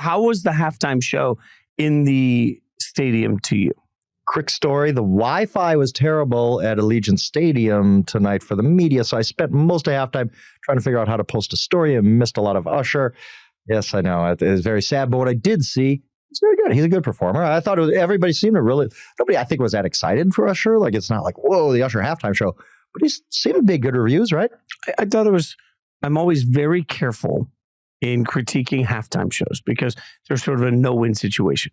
how was the halftime show in the stadium to you? Quick story, the Wi-Fi was terrible at Allegiant Stadium tonight for the media, so I spent most of halftime trying to figure out how to post a story and missed a lot of Usher. Yes, I know, it was very sad, but what I did see, it's very good. He's a good performer. I thought everybody seemed to really, nobody I think was that excited for Usher. Like, it's not like, whoa, the Usher halftime show, but he seemed to be good reviews, right? I thought it was, I'm always very careful in critiquing halftime shows because there's sort of a no-win situation.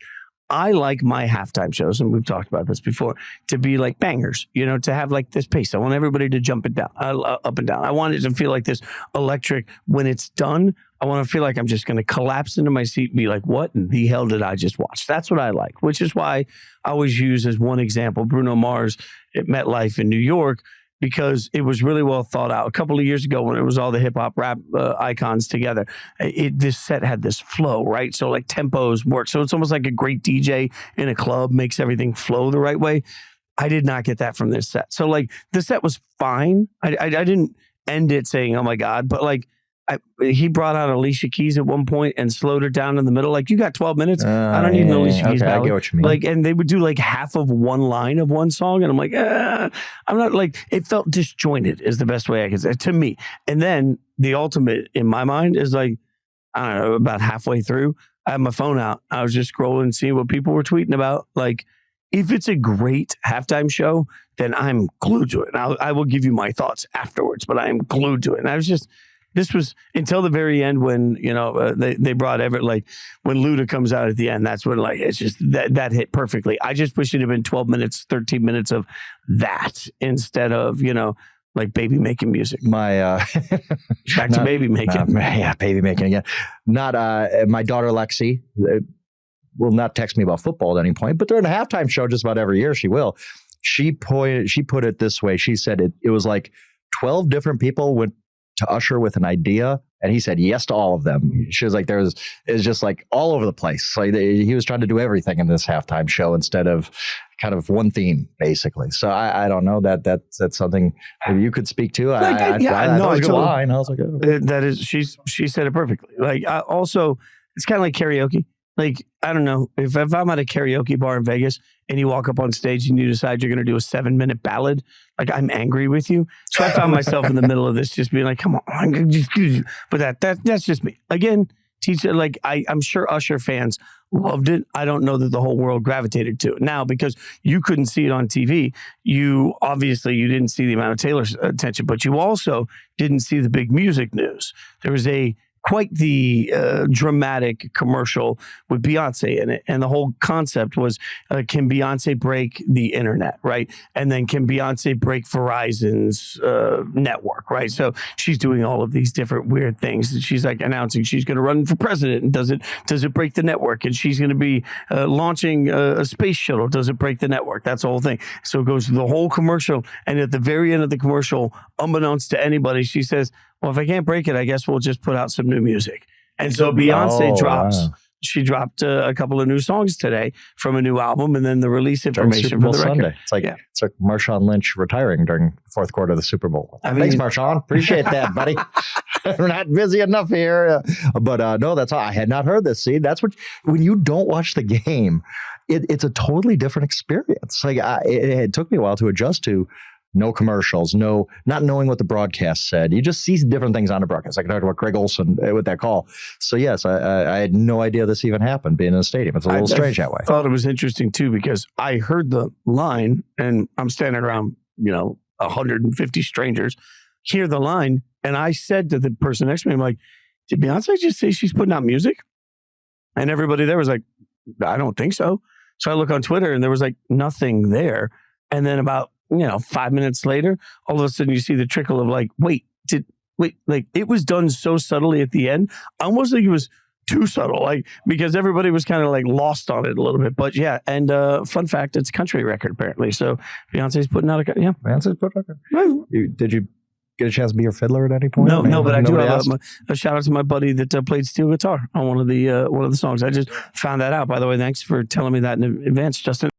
I like my halftime shows, and we've talked about this before, to be like bangers, you know, to have like this pace. I want everybody to jump it down, up and down. I want it to feel like this electric. When it's done, I want to feel like I'm just going to collapse into my seat and be like, what in the hell did I just watch? That's what I like, which is why I always use as one example Bruno Mars at MetLife in New York, because it was really well thought out. A couple of years ago when it was all the hip hop rap icons together, this set had this flow, right? So like tempos work. So it's almost like a great DJ in a club makes everything flow the right way. I did not get that from this set. So like the set was fine. I didn't end it saying, oh my God, but like he brought out Alicia Keys at one point and slowed her down in the middle. Like, you got 12 minutes. I don't need an Alicia Keys ballad. I get what you mean. Like, and they would do like half of one line of one song. And I'm like, I'm not like, it felt disjointed is the best way I can say it to me. And then the ultimate in my mind is like, I don't know, about halfway through, I had my phone out. I was just scrolling, seeing what people were tweeting about. Like, if it's a great halftime show, then I'm glued to it. And I will give you my thoughts afterwards, but I am glued to it. And I was just, this was until the very end when, you know, they brought Everett, like when Luda comes out at the end, that's when like, it's just that hit perfectly. I just wish it had been 12 minutes, 13 minutes of that instead of, you know, like baby making music. My back to baby making. Yeah, baby making again. Not my daughter Lexi will not text me about football at any point, but during the halftime show, just about every year she will. She put it this way. She said it was like 12 different people went to Usher with an idea, and he said yes to all of them. She was like, it's just like all over the place. Like he was trying to do everything in this halftime show instead of kind of one theme, basically. So I don't know that's something maybe you could speak to. I was like, oh. That is, she said it perfectly. Like also, it's kind of like karaoke. Like, I don't know, if I'm at a karaoke bar in Vegas and you walk up on stage and you decide you're going to do a 7-minute ballad, like I'm angry with you. So I found myself in the middle of this just being like, come on. But that's just me. Again, teacher, like I'm sure Usher fans loved it. I don't know that the whole world gravitated to it. Now, because you couldn't see it on TV, you didn't see the amount of Taylor's attention, but you also didn't see the big music news. There was quite the dramatic commercial with Beyonce in it. And the whole concept was, can Beyonce break the internet, right? And then can Beyonce break Verizon's network, right? So she's doing all of these different weird things. And she's like announcing she's going to run for president. And does it break the network? And she's going to be launching a space shuttle. Does it break the network? That's the whole thing. So it goes through the whole commercial. And at the very end of the commercial, unbeknownst to anybody, she says, well, if I can't break it, I guess we'll just put out some new music. And so Beyonce drops. Wow. She dropped a couple of new songs today from a new album, and then the release information for the record. Sunday. It's like Marshon Lynch retiring during the fourth quarter of the Super Bowl. Thanks, Marshon. Appreciate that, buddy. We're not busy enough here. But no, that's all. I had not heard this. See, that's when you don't watch the game, it's a totally different experience. Like it took me a while to adjust to. No commercials, not knowing what the broadcast said. You just see different things on the broadcast. I talked about Greg Olson with that call. So yes, I had no idea this even happened being in the stadium. It's a little strange that way. I thought it was interesting too, because I heard the line and I'm standing around, 150 strangers, hear the line. And I said to the person next to me, I'm like, did Beyonce just say she's putting out music? And everybody there was like, I don't think so. So I look on Twitter and there was like nothing there. And then about 5 minutes later, all of a sudden you see the trickle of like, wait, like it was done so subtly at the end. I almost think it was too subtle, like, because everybody was kind of like lost on it a little bit. But yeah, and fun fact, it's a country record apparently. So Beyonce's putting out Beyonce's putting out a record. Did you get a chance to be your fiddler at any point? No, but I do have a shout out to my buddy that played steel guitar on one of the songs. I just found that out, by the way. Thanks for telling me that in advance, Justin.